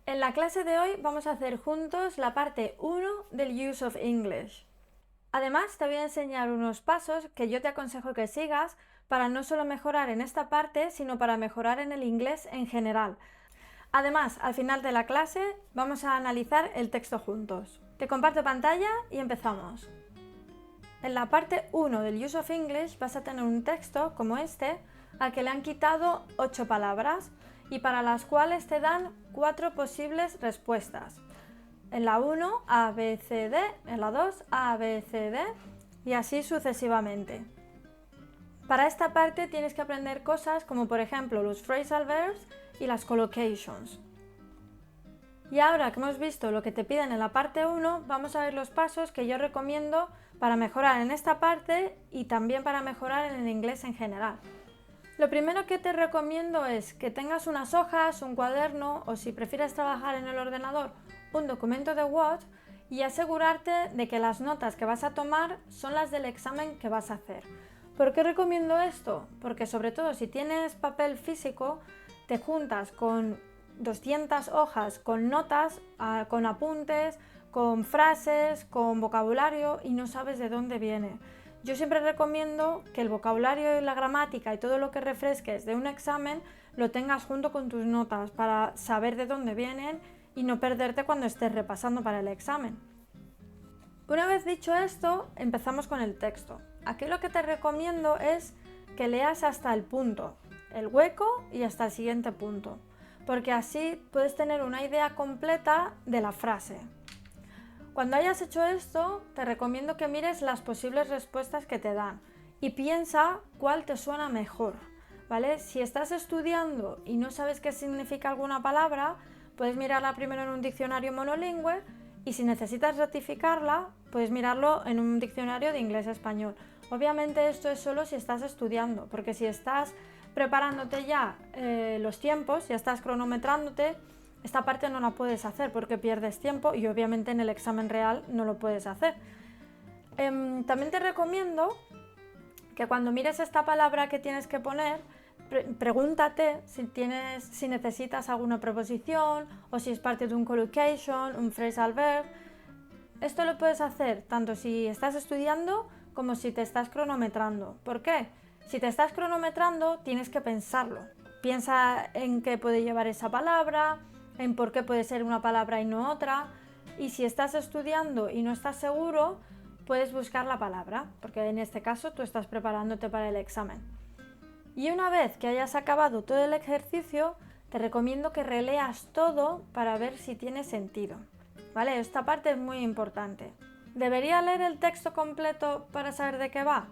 En la clase de hoy vamos a hacer juntos la parte 1 del Use of English. Además, te voy a enseñar unos pasos que yo te aconsejo que sigas para no solo mejorar en esta parte, sino para mejorar en el inglés en general. Además, al final de la clase vamos a analizar el texto juntos. Te comparto pantalla y empezamos. En la parte 1 del Use of English vas a tener un texto como este, al que le han quitado 8 palabras y para las cuales te dan 4 posibles respuestas. En la 1, A, B, C, D, en la 2, A, B, C, D y así sucesivamente. Para esta parte tienes que aprender cosas como por ejemplo los phrasal verbs y las collocations. Y ahora que hemos visto lo que te piden en la parte 1, vamos a ver los pasos que yo recomiendo para mejorar en esta parte y también para mejorar en el inglés en general. Lo primero que te recomiendo es que tengas unas hojas, un cuaderno o si prefieres trabajar en el ordenador, un documento de Word y asegurarte de que las notas que vas a tomar son las del examen que vas a hacer. ¿Por qué recomiendo esto? Porque sobre todo si tienes papel físico, te juntas con 200 hojas con notas, con apuntes, con frases, con vocabulario y no sabes de dónde viene. Yo siempre recomiendo que el vocabulario y la gramática y todo lo que refresques de un examen lo tengas junto con tus notas para saber de dónde vienen y no perderte cuando estés repasando para el examen. Una vez dicho esto, empezamos con el texto. Aquí lo que te recomiendo es que leas hasta el punto, el hueco y hasta el siguiente punto, porque así puedes tener una idea completa de la frase. Cuando hayas hecho esto, te recomiendo que mires las posibles respuestas que te dan y piensa cuál te suena mejor, ¿vale? Si estás estudiando y no sabes qué significa alguna palabra, puedes mirarla primero en un diccionario monolingüe y si necesitas rectificarla, puedes mirarlo en un diccionario de inglés-español. Obviamente esto es solo si estás estudiando, porque si estás preparándote ya los tiempos, ya estás cronometrándote, esta parte no la puedes hacer porque pierdes tiempo y obviamente en el examen real no lo puedes hacer. También te recomiendo que cuando mires esta palabra que tienes que poner, pregúntate si necesitas alguna preposición o si es parte de un collocation, un phrasal verb. Esto lo puedes hacer tanto si estás estudiando como si te estás cronometrando. ¿Por qué? Si te estás cronometrando tienes que pensarlo. Piensa en qué puede llevar esa palabra, en por qué puede ser una palabra y no otra. Y si estás estudiando y no estás seguro, puedes buscar la palabra, porque en este caso tú estás preparándote para el examen. Y una vez que hayas acabado todo el ejercicio, te recomiendo que releas todo para ver si tiene sentido. ¿Vale? Esta parte es muy importante. ¿Debería leer el texto completo para saber de qué va?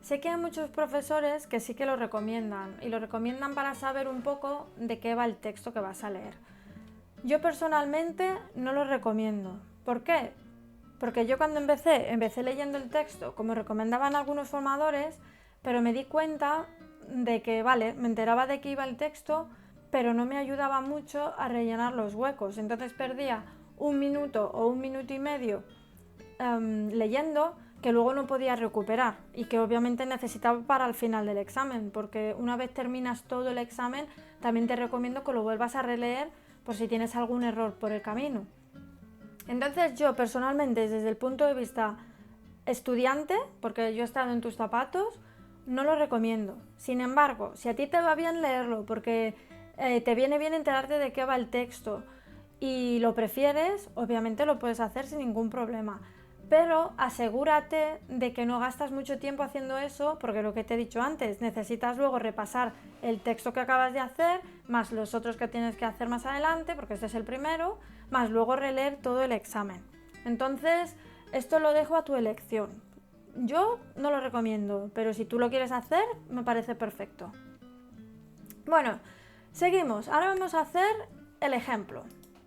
Sé que hay muchos profesores que sí que lo recomiendan y lo recomiendan para saber un poco de qué va el texto que vas a leer. Yo personalmente no lo recomiendo. ¿Por qué? Porque yo cuando empecé leyendo el texto como recomendaban algunos formadores, pero me di cuenta de que, vale, me enteraba de qué iba el texto, pero no me ayudaba mucho a rellenar los huecos. Entonces perdía 1 minuto o 1 minuto y medio leyendo que luego no podía recuperar y que obviamente necesitaba para el final del examen, porque una vez terminas todo el examen también te recomiendo que lo vuelvas a releer por si tienes algún error por el camino. Entonces yo personalmente desde el punto de vista estudiante, porque yo he estado en tus zapatos, no lo recomiendo. Sin embargo, si a ti te va bien leerlo porque te viene bien enterarte de qué va el texto y lo prefieres, obviamente lo puedes hacer sin ningún problema. Pero asegúrate de que no gastas mucho tiempo haciendo eso, porque lo que te he dicho antes, necesitas luego repasar el texto que acabas de hacer, más los otros que tienes que hacer más adelante, porque este es el primero, más luego releer todo el examen. Entonces, esto lo dejo a tu elección. Yo no lo recomiendo, pero si tú lo quieres hacer, me parece perfecto. Bueno, seguimos. Ahora vamos a hacer el ejemplo.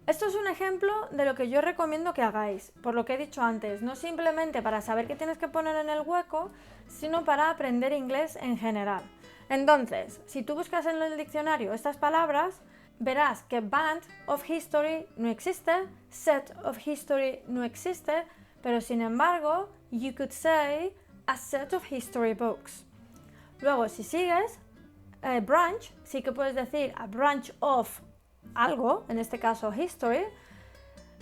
Esto es un ejemplo de lo que yo recomiendo que hagáis, por lo que he dicho antes, no simplemente para saber qué tienes que poner en el hueco, sino para aprender inglés en general. Entonces, si tú buscas en el diccionario estas palabras, verás que band of history no existe, set of history no existe, pero sin embargo, you could say a set of history books. Luego, si sigues, branch, sí que puedes decir a branch of algo, en este caso history,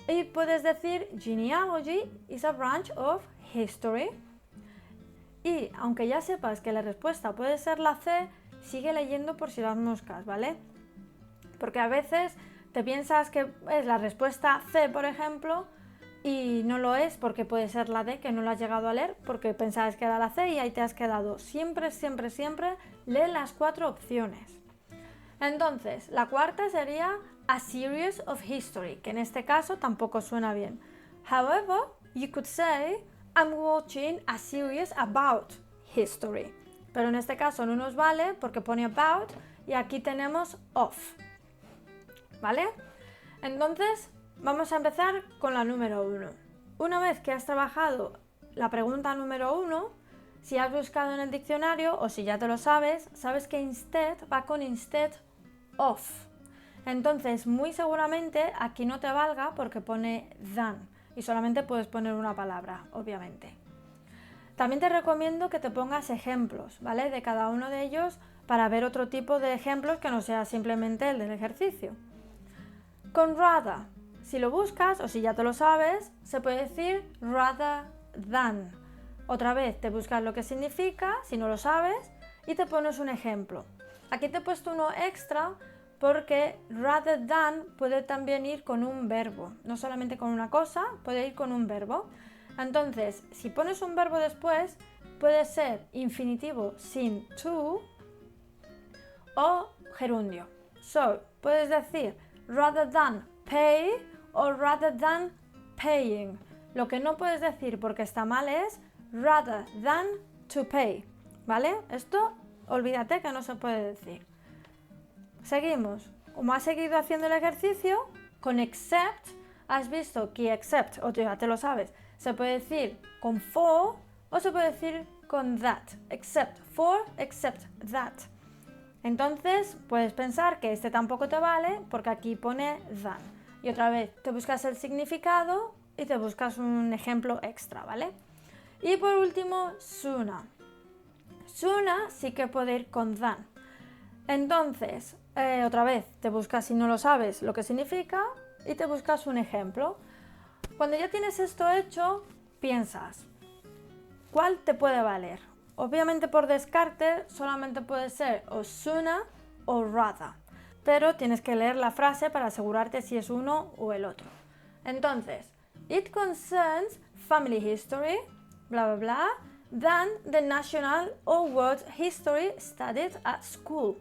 y puedes decir genealogy is a branch of history. Y aunque ya sepas que la respuesta puede ser la C, sigue leyendo por si las moscas, ¿vale? Porque a veces te piensas que es la respuesta C, por ejemplo, y no lo es porque puede ser la D, que no lo has llegado a leer porque pensabas que era la C y ahí te has quedado. Siempre, siempre, siempre lee las 4 opciones. Entonces, la cuarta sería a series of history, que en este caso tampoco suena bien. However, you could say I'm watching a series about history. Pero en este caso no nos vale porque pone about y aquí tenemos of. ¿Vale? Entonces, vamos a empezar con la número 1. Una vez que has trabajado la pregunta número 1, si has buscado en el diccionario o si ya te lo sabes, sabes que instead va con instead of. Entonces, muy seguramente aquí no te valga porque pone than y solamente puedes poner una palabra, obviamente. También te recomiendo que te pongas ejemplos, ¿vale? De cada uno de ellos para ver otro tipo de ejemplos que no sea simplemente el del ejercicio. Con rather, si lo buscas o si ya te lo sabes, se puede decir rather than. Otra vez te buscas lo que significa, si no lo sabes, y te pones un ejemplo. Aquí te he puesto uno extra porque rather than puede también ir con un verbo, no solamente con una cosa, puede ir con un verbo. Entonces, si pones un verbo después, puede ser infinitivo sin to o gerundio. So, puedes decir rather than pay o rather than paying. Lo que no puedes decir porque está mal es rather than to pay, ¿vale? Esto, olvídate que no se puede decir. Seguimos. Como has seguido haciendo el ejercicio, con except, has visto que except, o ya te lo sabes, se puede decir con for o se puede decir con that. Except for, except that. Entonces, puedes pensar que este tampoco te vale porque aquí pone than. Y otra vez, te buscas el significado y te buscas un ejemplo extra, ¿vale? Y por último, sooner. Sooner sí que puede ir con than. Entonces, otra vez, te buscas, si no lo sabes, lo que significa y te buscas un ejemplo. Cuando ya tienes esto hecho, piensas, ¿cuál te puede valer? Obviamente por descarte solamente puede ser o sooner o rather, pero tienes que leer la frase para asegurarte si es uno o el otro. Entonces, it concerns family history, bla bla bla, than the national or world history studied at school.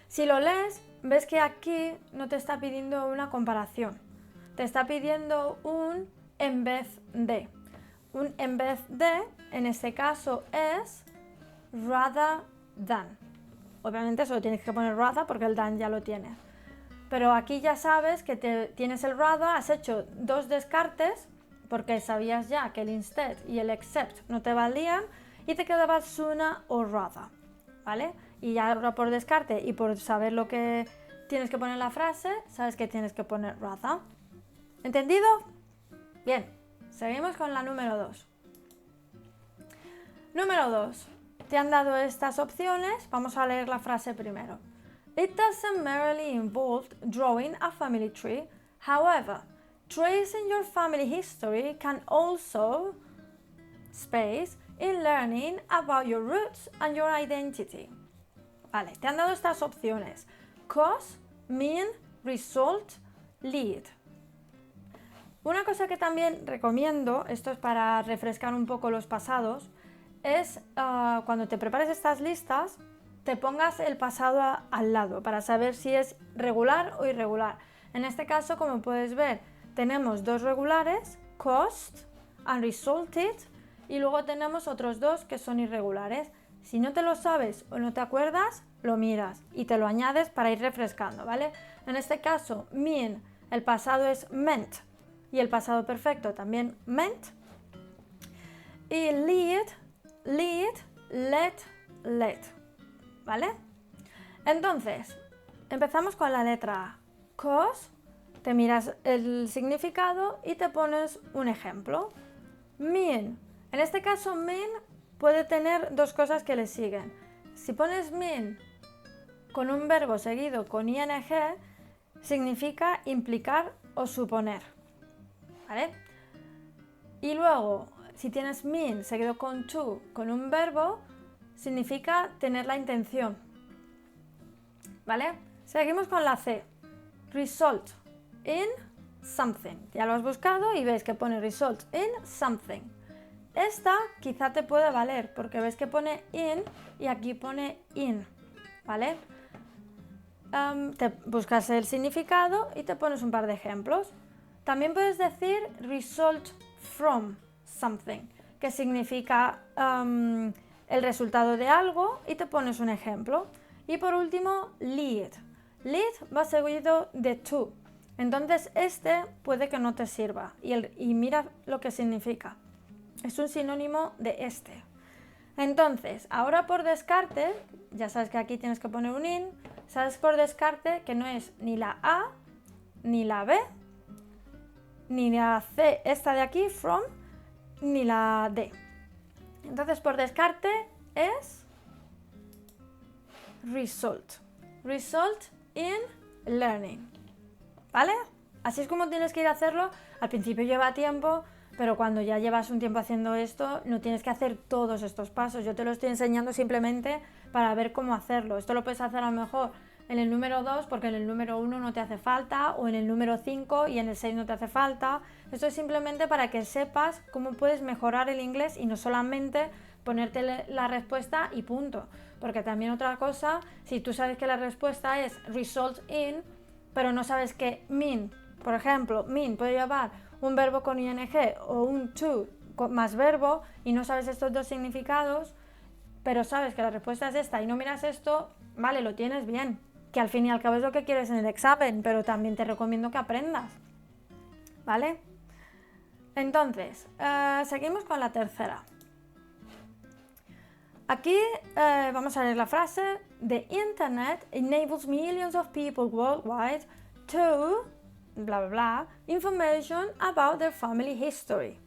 Si lo lees, ves que aquí no te está pidiendo una comparación, te está pidiendo un en vez de. Un en vez de, en este caso, es rather than. Obviamente solo tienes que poner rather porque el than ya lo tienes. Pero aquí ya sabes que tienes el rather, has hecho 2 descartes porque sabías ya que el instead y el except no te valían y te quedaba sooner o rather, ¿vale? Y ya ahora por descarte y por saber lo que tienes que poner en la frase, sabes que tienes que poner rather. ¿Entendido? Bien, seguimos con la número 2. Número 2. Te han dado estas opciones, vamos a leer la frase primero. It doesn't merely involve drawing a family tree, however, tracing your family history can also space in learning about your roots and your identity. Vale, te han dado estas opciones. Cause, mean, result, lead. Una cosa que también recomiendo, esto es para refrescar un poco los pasados, es cuando te prepares estas listas, te pongas el pasado al lado para saber si es regular o irregular. En este caso, como puedes ver, tenemos 2 regulares, caused and resulted, y luego tenemos otros 2 que son irregulares. Si no te lo sabes o no te acuerdas, lo miras y te lo añades para ir refrescando, ¿vale? En este caso, mean, el pasado es meant y el pasado perfecto también meant. Y lead, let, ¿vale? Entonces, empezamos con la letra A. Cause, te miras el significado y te pones un ejemplo. Mean, en este caso mean puede tener 2 cosas que le siguen. Si pones mean con un verbo seguido con ing, significa implicar o suponer, ¿vale? Y luego, si tienes mean seguido con to, con un verbo, significa tener la intención, ¿vale? Seguimos con la C. Result in something. Ya lo has buscado y ves que pone result in something. Esta quizá te puede valer porque ves que pone in y aquí pone in, ¿vale? Te buscas el significado y te pones un par de ejemplos. También puedes decir result from something, que significa el resultado de algo y te pones un ejemplo. Y por último, lead. Lead va seguido de to. Entonces este puede que no te sirva. Y mira lo que significa. Es un sinónimo de este. Entonces, ahora por descarte, ya sabes que aquí tienes que poner un in, sabes por descarte que no es ni la A, ni la B, ni la C, esta de aquí, from, ni la D. Entonces, por descarte es result. Result in learning. ¿Vale? Así es como tienes que ir a hacerlo. Al principio lleva tiempo, pero cuando ya llevas un tiempo haciendo esto, no tienes que hacer todos estos pasos. Yo te lo estoy enseñando simplemente para ver cómo hacerlo. Esto lo puedes hacer a lo mejor en el número 2 porque en el número 1 no te hace falta, o en el número 5 y en el 6 no te hace falta. Esto es simplemente para que sepas cómo puedes mejorar el inglés y no solamente ponerte la respuesta y punto. Porque también otra cosa, si tú sabes que la respuesta es result in, pero no sabes que mean, por ejemplo, mean puede llevar un verbo con ing o un to más verbo y no sabes estos dos significados, pero sabes que la respuesta es esta y no miras esto, vale, lo tienes bien, que al fin y al cabo es lo que quieres en el examen, pero también te recomiendo que aprendas, ¿vale? Entonces, seguimos con la tercera. Aquí vamos a leer la frase: The internet enables millions of people worldwide to bla bla bla information about their family history.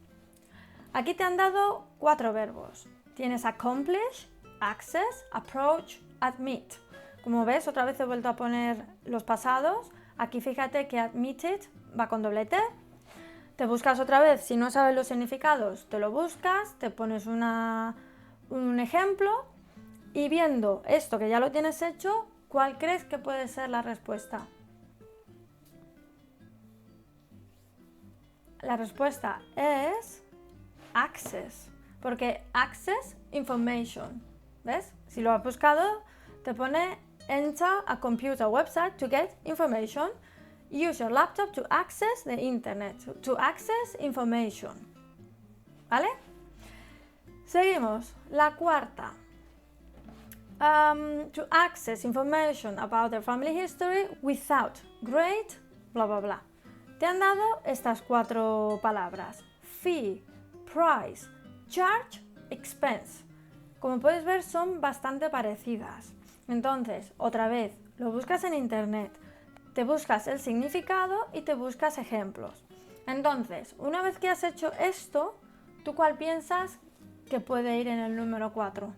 Aquí te han dado 4 verbos. Tienes accomplish, access, approach, admit. Como ves, otra vez he vuelto a poner los pasados. Aquí fíjate que admitted va con doble T. Te buscas otra vez, si no sabes los significados, te lo buscas, te pones un ejemplo y viendo esto que ya lo tienes hecho, ¿cuál crees que puede ser la respuesta? La respuesta es access, porque access information, ¿ves? Si lo has buscado, te pone enter a computer website to get information, use your laptop to access the internet, to access information, ¿vale? Seguimos, la cuarta. To access information about their family history without great bla bla bla. Te han dado estas 4 palabras: fee, price, charge, expense. Como puedes ver, son bastante parecidas. Entonces, otra vez, lo buscas en internet, te buscas el significado y te buscas ejemplos. Entonces, una vez que has hecho esto, ¿tú cuál piensas que puede ir en el número 4?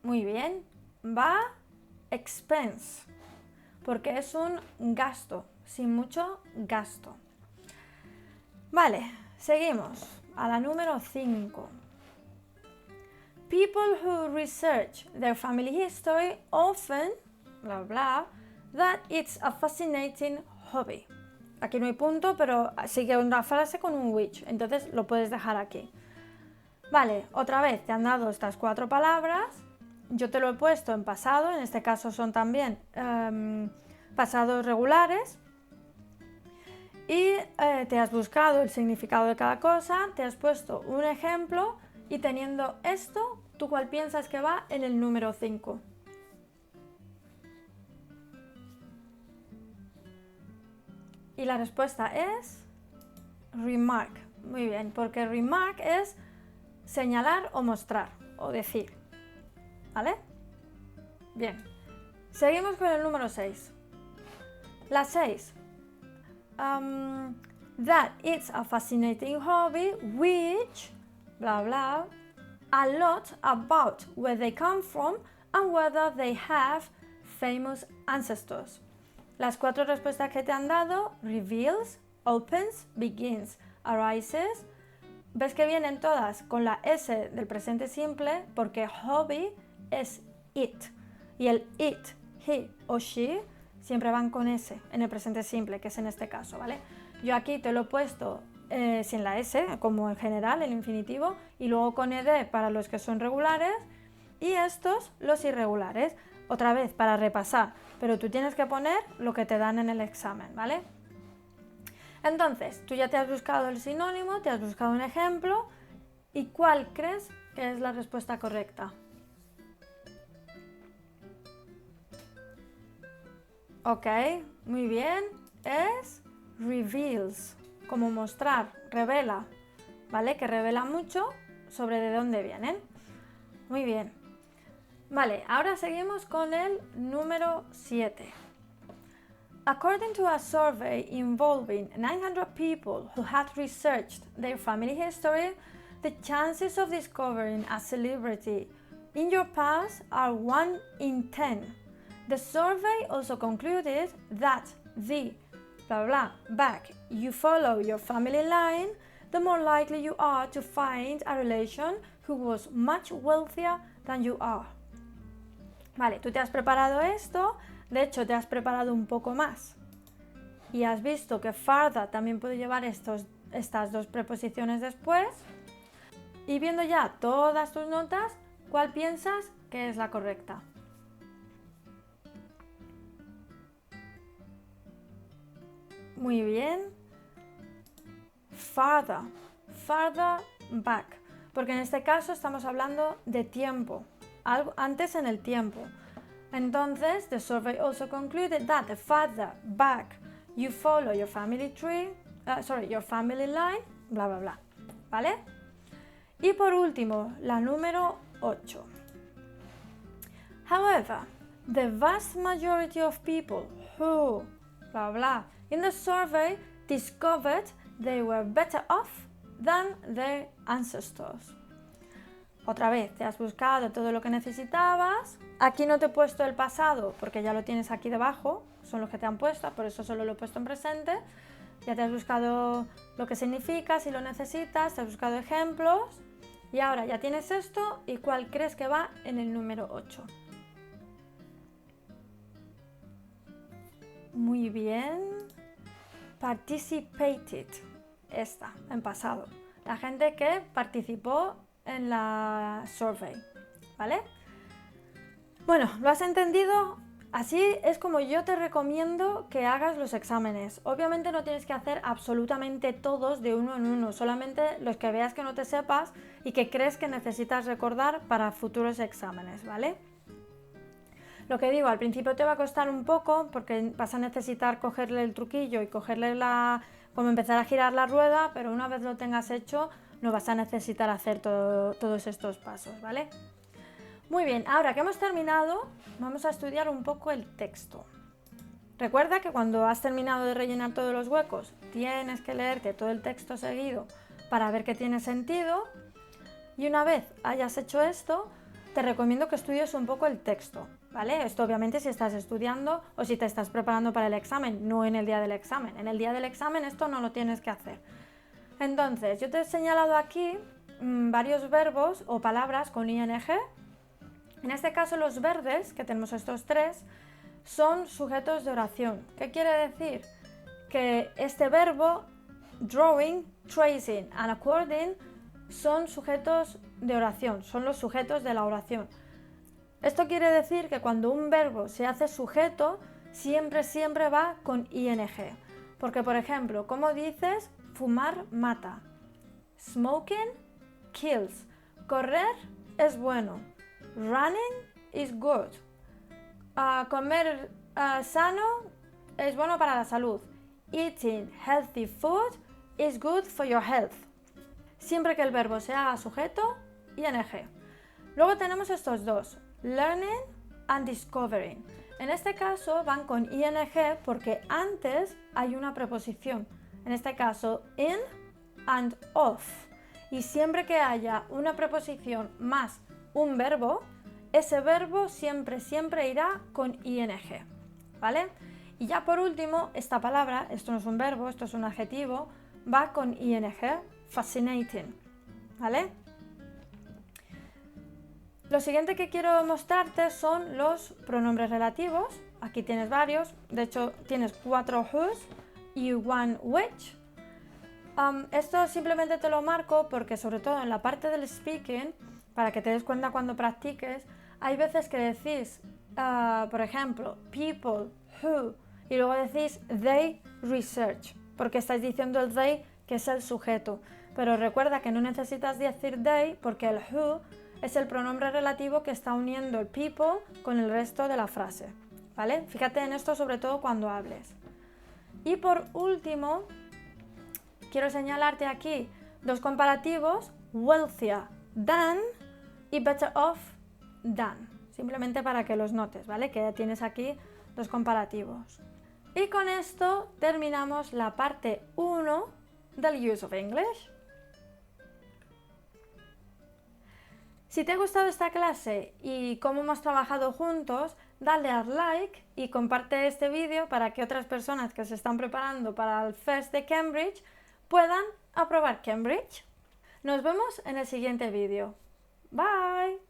Muy bien, va expense, porque es un gasto, sin mucho gasto. Vale, seguimos a la número 5. People who research their family history often, bla bla, that it's a fascinating hobby. Aquí no hay punto, pero sigue una frase con un which, entonces lo puedes dejar aquí. Vale, otra vez te han dado estas 4 palabras. Yo te lo he puesto en pasado, en este caso son también pasados regulares. Y te has buscado el significado de cada cosa, te has puesto un ejemplo y teniendo esto, ¿tú cuál piensas que va en el número 5? Y la respuesta es remark. Muy bien, porque remark es señalar o mostrar o decir. ¿Vale? Bien. Seguimos con el número 6. La 6. That it's a fascinating hobby which, bla bla, a lot about where they come from and whether they have famous ancestors. Las 4 respuestas que te han dado: reveals, opens, begins, arises. ¿Ves que vienen todas con la S del presente simple? Porque hobby es it. Y el it, he o she siempre van con S en el presente simple, que es en este caso, ¿vale? Yo aquí te lo he puesto sin la S, como en general, el infinitivo, y luego con ed para los que son regulares, y estos los irregulares. Otra vez, para repasar, pero tú tienes que poner lo que te dan en el examen, ¿vale? Entonces, tú ya te has buscado el sinónimo, te has buscado un ejemplo, ¿y cuál crees que es la respuesta correcta? Ok, muy bien, es reveals, como mostrar, revela, ¿vale? Que revela mucho sobre de dónde vienen. Muy bien. Vale, ahora seguimos con el número 7. According to a survey involving 900 people who had researched their family history, the chances of discovering a celebrity in your past are 1 in 10. The survey also concluded that the back you follow your family line, the more likely you are to find a relation who was much wealthier than you are. Vale, tú te has preparado esto, de hecho te has preparado un poco más y has visto que farther también puede llevar estas 2 preposiciones después, y viendo ya todas tus notas, ¿cuál piensas que es la correcta? Muy bien. Farther back, porque en este caso estamos hablando de tiempo, algo antes en el tiempo. Entonces, the survey also concluded that the farther back you follow your family tree, your family line, bla bla bla, ¿vale? Y por último, la número 8. However, the vast majority of people who, bla bla, in the survey discovered they were better off than their ancestors. Otra vez, te has buscado todo lo que necesitabas. Aquí no te he puesto el pasado porque ya lo tienes aquí debajo, son los que te han puesto, por eso solo lo he puesto en presente. Ya te has buscado lo que significa, si lo necesitas, te has buscado ejemplos, y ahora ya tienes esto. ¿Y cuál crees que va en el número 8? Muy bien. Participated. Esta, en pasado. La gente que participó en la survey, ¿vale? Bueno, ¿lo has entendido? Así es como yo te recomiendo que hagas los exámenes. Obviamente no tienes que hacer absolutamente todos de uno en uno, solamente los que veas que no te sepas y que crees que necesitas recordar para futuros exámenes, ¿vale? Lo que digo, al principio te va a costar un poco porque vas a necesitar cogerle el truquillo y cogerle como empezar a girar la rueda, pero una vez lo tengas hecho no vas a necesitar hacer todos estos pasos, ¿vale? Muy bien, ahora que hemos terminado, vamos a estudiar un poco el texto. Recuerda que cuando has terminado de rellenar todos los huecos, tienes que leerte todo el texto seguido para ver que tiene sentido. Y una vez hayas hecho esto, te recomiendo que estudies un poco el texto, ¿vale? Esto obviamente si estás estudiando o si te estás preparando para el examen, no en el día del examen. En el día del examen esto no lo tienes que hacer. Entonces, yo te he señalado aquí varios verbos o palabras con ing. En este caso los verdes, que tenemos estos 3, son sujetos de oración. ¿Qué quiere decir? Que este verbo, drawing, tracing and according, son sujetos de oración, son los sujetos de la oración. Esto quiere decir que cuando un verbo se hace sujeto, siempre va con ing. Porque, por ejemplo, ¿cómo dices fumar mata? Smoking kills. Correr es bueno. Running is good. Comer sano es bueno para la salud. Eating healthy food is good for your health. Siempre que el verbo se haga sujeto, ing. Luego tenemos estos dos, learning and discovering. En este caso van con ing porque antes hay una preposición. En este caso, in and of. Y siempre que haya una preposición más un verbo, ese verbo siempre irá con ing, ¿vale? Y ya por último, esta palabra, esto no es un verbo, esto es un adjetivo, va con ing, fascinating, ¿vale? Lo siguiente que quiero mostrarte son los pronombres relativos. Aquí tienes varios, de hecho tienes 4 whose y 1 which. Esto simplemente te lo marco porque sobre todo en la parte del speaking, para que te des cuenta cuando practiques, hay veces que decís, por ejemplo, people, who, y luego decís they research, porque estáis diciendo el they, que es el sujeto. Pero recuerda que no necesitas decir they porque el who es el pronombre relativo que está uniendo el people con el resto de la frase, ¿vale? Fíjate en esto sobre todo cuando hables. Y por último, quiero señalarte aquí 2 comparativos, wealthier than y better off than, simplemente para que los notes, ¿vale? Que ya tienes aquí 2 comparativos. Y con esto terminamos la parte 1 del Use of English. Si te ha gustado esta clase y cómo hemos trabajado juntos, dale al like y comparte este vídeo para que otras personas que se están preparando para el FIRST de Cambridge puedan aprobar Cambridge. Nos vemos en el siguiente vídeo. Bye.